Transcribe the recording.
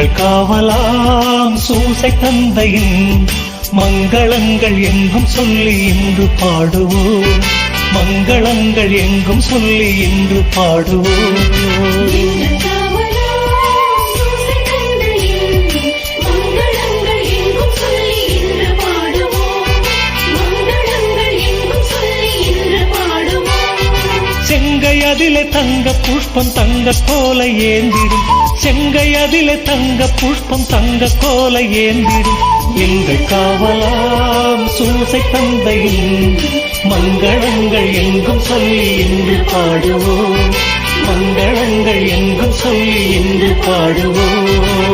எங்கள் காவலாம் சூசை தந்தையின் மங்களங்கள் எங்கும் சொல்லி இன்று பாடுவோம். மங்களங்கள் எங்கும் சொல்லி இன்று பாடுவோம். செங்கை அதிலே தங்க புஷ்பம் தங்க கோலை ஏந்திடும். செங்கை அதிலே தங்க புஷ்பம் தங்க கோலை ஏந்திடும். எங்கள் காவலாம் சூசை தந்தையின் மங்களங்கள் எங்கும் சொல்லி இன்று பாடுவோம். மங்களங்கள் எங்கும் சொல்லி இன்று பாடுவோம்.